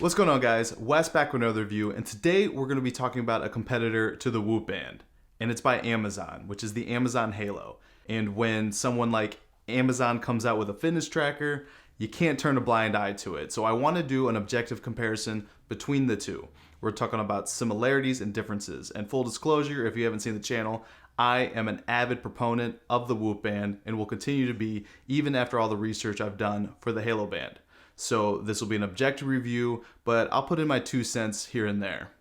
What's going on, guys? Wes back with another review, and today we're going to be talking about a competitor to the Whoop Band, and it's by Amazon, which is the Amazon Halo. And when someone like Amazon comes out with a fitness tracker, you can't turn a blind eye to it. So I want to do an objective comparison between the two. We're talking about similarities and differences. And full disclosure, if you haven't seen the channel, I am an avid proponent of the Whoop Band and will continue to be even after all the research I've done for the Halo Band. So this will be an objective review, but I'll put in my 2 cents here and there.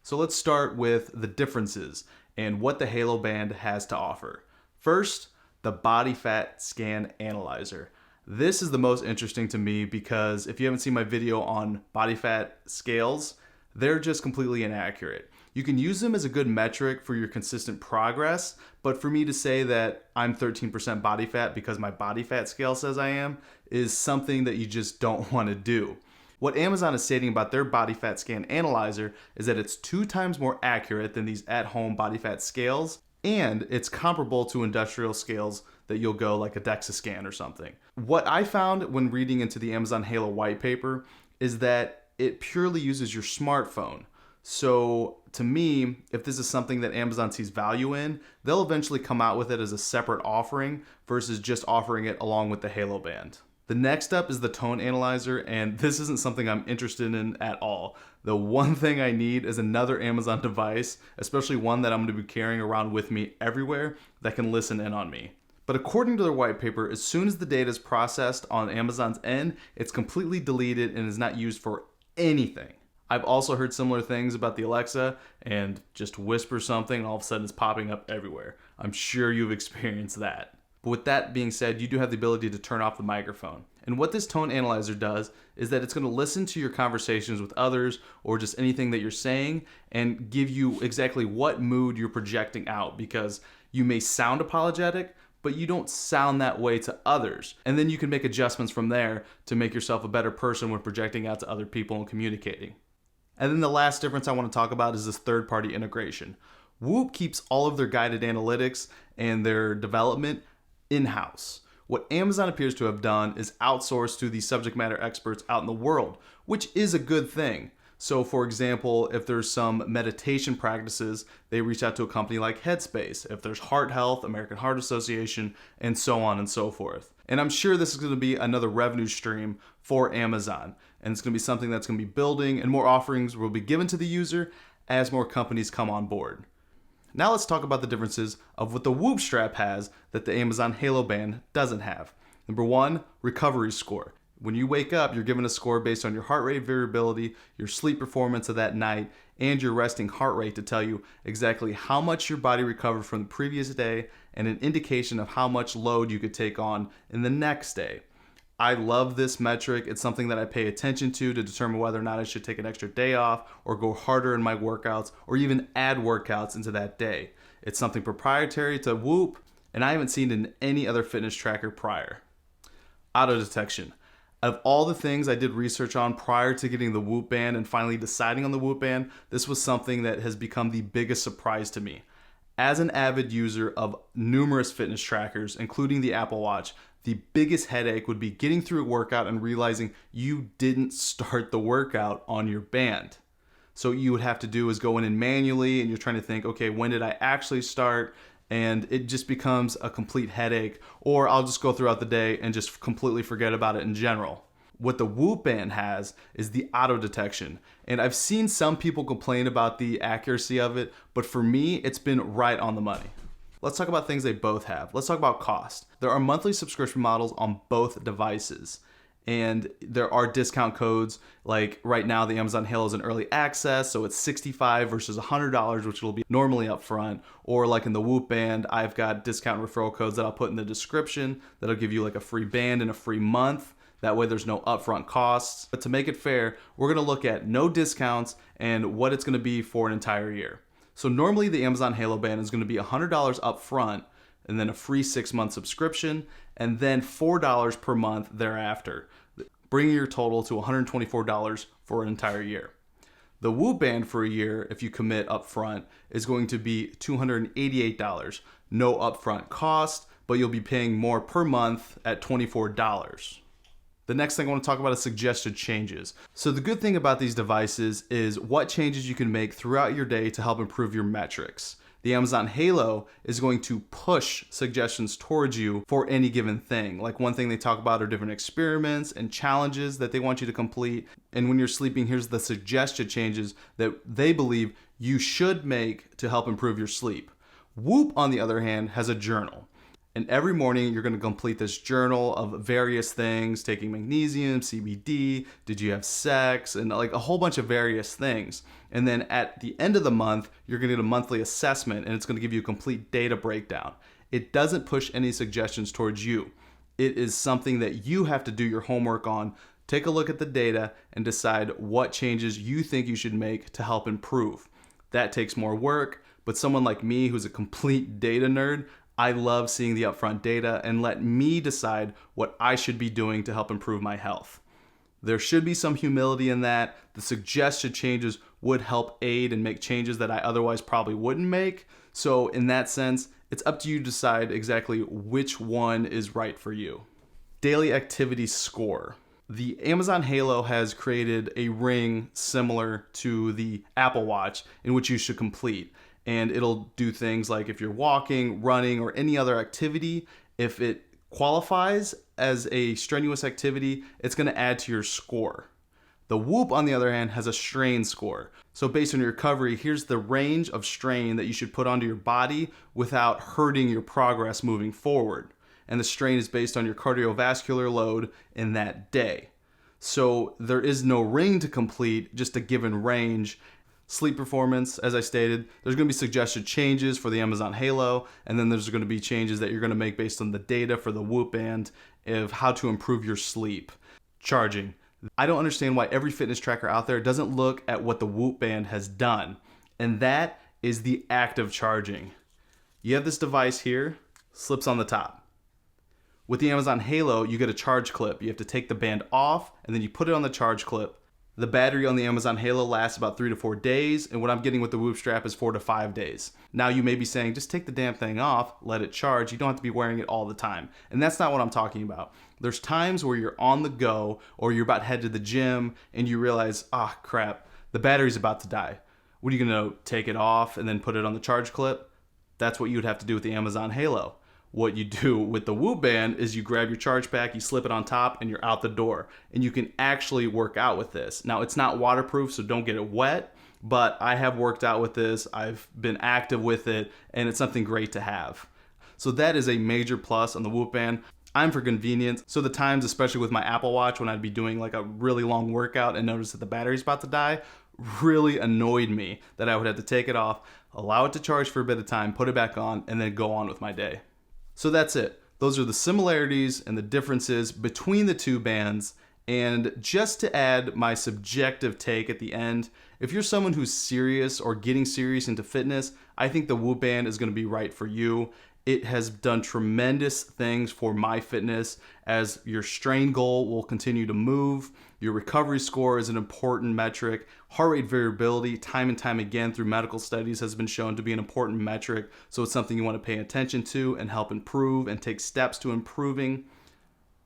So let's start with the differences and what the Halo Band has to offer. First, the Body Fat Scan Analyzer. This is the most interesting to me because if you haven't seen my video on body fat scales, they're just completely inaccurate. You can use them as a good metric for your consistent progress, but for me to say that I'm 13% body fat because my body fat scale says I am is something that you just don't want to do. What Amazon is stating about their body fat scan analyzer is that it's 2 times more accurate than these at-home body fat scales, and it's comparable to industrial scales that you'll go like a DEXA scan or something. What I found when reading into the Amazon Halo white paper is that it purely uses your smartphone. So to me, if this is something that Amazon sees value in, they'll eventually come out with it as a separate offering versus just offering it along with the Halo Band. The next up is the tone analyzer, and this isn't something I'm interested in at all. The one thing I need is another Amazon device, especially one that I'm going to be carrying around with me everywhere that can listen in on me. But according to their white paper, as soon as the data is processed on Amazon's end, it's completely deleted and is not used for anything. I've also heard similar things about the Alexa and just whisper something and all of a sudden it's popping up everywhere. I'm sure you've experienced that. But with that being said, you do have the ability to turn off the microphone. And what this tone analyzer does is that it's going to listen to your conversations with others or just anything that you're saying and give you exactly what mood you're projecting out, because you may sound apologetic, but you don't sound that way to others. And then you can make adjustments from there to make yourself a better person when projecting out to other people and communicating. And then the last difference I want to talk about is this third-party integration. Whoop keeps all of their guided analytics and their development in-house. What Amazon appears to have done is outsource to the subject matter experts out in the world, which is a good thing. So for example, if there's some meditation practices, they reach out to a company like Headspace. If there's heart health, American Heart Association, and so on and so forth. And I'm sure this is going to be another revenue stream for Amazon. And it's going to be something that's going to be building, and more offerings will be given to the user as more companies come on board. Now let's talk about the differences of what the Whoop strap has that the Amazon Halo Band doesn't have. Number 1, recovery score. When you wake up, you're given a score based on your heart rate variability, your sleep performance of that night, and your resting heart rate to tell you exactly how much your body recovered from the previous day and an indication of how much load you could take on in the next day. I love this metric. It's something that I pay attention to determine whether or not I should take an extra day off or go harder in my workouts or even add workouts into that day. It's something proprietary to Whoop, and I haven't seen it in any other fitness tracker prior. Auto detection. Of all the things I did research on prior to getting the Whoop Band and finally deciding on the Whoop Band, this was something that has become the biggest surprise to me. As an avid user of numerous fitness trackers, including the Apple Watch, the biggest headache would be getting through a workout and realizing you didn't start the workout on your band. So what you would have to do is go in and manually, and you're trying to think, okay, when did I actually start? And it just becomes a complete headache. Or I'll just go throughout the day and just completely forget about it in general. What the Whoop Band has is the auto detection. And I've seen some people complain about the accuracy of it, but for me, it's been right on the money. Let's talk about things they both have. Let's talk about cost. There are monthly subscription models on both devices. And there are discount codes, like right now the Amazon Halo is in early access, so it's $65 versus $100, which will be normally up front. Or like in the Whoop Band, I've got discount referral codes that I'll put in the description that'll give you like a free band and a free month. That way there's no upfront costs. But to make it fair, we're gonna look at no discounts and what it's gonna be for an entire year. So normally the Amazon Halo Band is gonna be $100 up front, and then a free 6-month subscription, and then $4 per month thereafter, bringing your total to $124 for an entire year. The Whoop Band for a year, if you commit up front, is going to be $288. No upfront cost, but you'll be paying more per month at $24. The next thing I want to talk about is suggested changes. So the good thing about these devices is what changes you can make throughout your day to help improve your metrics. The Amazon Halo is going to push suggestions towards you for any given thing. Like one thing they talk about are different experiments and challenges that they want you to complete. And when you're sleeping, here's the suggested changes that they believe you should make to help improve your sleep. Whoop, on the other hand, has a journal. And every morning you're going to complete this journal of various things, taking magnesium, CBD, did you have sex, and like a whole bunch of various things. And then at the end of the month, you're going to get a monthly assessment and it's going to give you a complete data breakdown. It doesn't push any suggestions towards you. It is something that you have to do your homework on. Take a look at the data and decide what changes you think you should make to help improve. That takes more work, but someone like me who's a complete data nerd, I love seeing the upfront data and let me decide what I should be doing to help improve my health. There should be some humility in that. The suggested changes would help aid and make changes that I otherwise probably wouldn't make. So in that sense, it's up to you to decide exactly which one is right for you. Daily activity score. The Amazon Halo has created a ring similar to the Apple Watch in which you should complete. And it'll do things like if you're walking, running, or any other activity, if it qualifies as a strenuous activity, it's going to add to your score. The Whoop, on the other hand, has a strain score. So based on your recovery, here's the range of strain that you should put onto your body without hurting your progress moving forward. And the strain is based on your cardiovascular load in that day. So there is no ring to complete, just a given range. Sleep performance, as I stated, there's going to be suggested changes for the Amazon Halo, and then there's going to be changes that you're going to make based on the data for the Whoop band of how to improve your sleep. Charging. I don't understand why every fitness tracker out there doesn't look at what the Whoop band has done, and that is the active charging. You have this device here, slips on the top. With the Amazon Halo, you get a charge clip. You have to take the band off, and then you put it on the charge clip. The battery on the Amazon Halo lasts about 3 to 4 days, and what I'm getting with the Whoop strap is 4 to 5 days. Now you may be saying, just take the damn thing off, let it charge. You don't have to be wearing it all the time. And that's not what I'm talking about. There's times where you're on the go, or you're about to head to the gym, and you realize, crap, the battery's about to die. What are you gonna take it off and then put it on the charge clip? That's what you would have to do with the Amazon Halo. What you do with the Whoop band is you grab your charge pack, you slip it on top, and you're out the door. And you can actually work out with this. Now, it's not waterproof, so don't get it wet, but I have worked out with this. I've been active with it, and it's something great to have. So that is a major plus on the Whoop band. I'm for convenience, so the times, especially with my Apple Watch, when I'd be doing like a really long workout and notice that the battery's about to die, really annoyed me that I would have to take it off, allow it to charge for a bit of time, put it back on, and then go on with my day. So that's it. Those are the similarities and the differences between the two bands. And just to add my subjective take at the end, if you're someone who's serious or getting serious into fitness, I think the Whoop band is going to be right for you. It has done tremendous things for my fitness as your strain goal will continue to move. Your recovery score is an important metric. Heart rate variability, time and time again through medical studies, has been shown to be an important metric. So it's something you want to pay attention to and help improve and take steps to improving.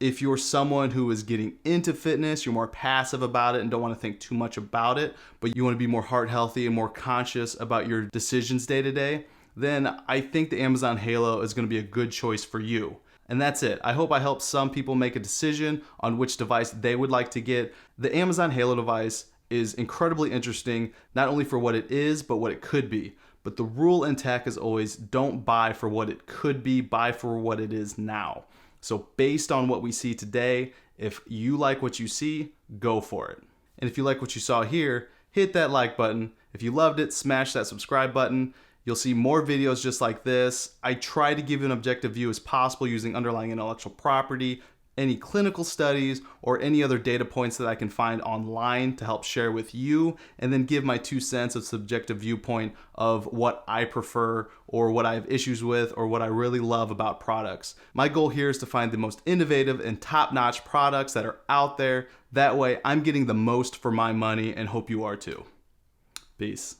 If you're someone who is getting into fitness, you're more passive about it and don't want to think too much about it, but you want to be more heart healthy and more conscious about your decisions day to day, then I think the Amazon Halo is going to be a good choice for you. And that's it. I hope I helped some people make a decision on which device they would like to get. The Amazon Halo device is incredibly interesting, not only for what it is, but what it could be. But the rule in tech is always don't buy for what it could be, buy for what it is now. So based on what we see today, if you like what you see, go for it. And if you like what you saw here, hit that like button. If you loved it, smash that subscribe button. You'll see more videos just like this. I try to give you an objective view as possible using underlying intellectual property, any clinical studies, or any other data points that I can find online to help share with you, and then give my 2 cents of subjective viewpoint of what I prefer or what I have issues with or what I really love about products. My goal here is to find the most innovative and top-notch products that are out there. That way I'm getting the most for my money and hope you are too. Peace.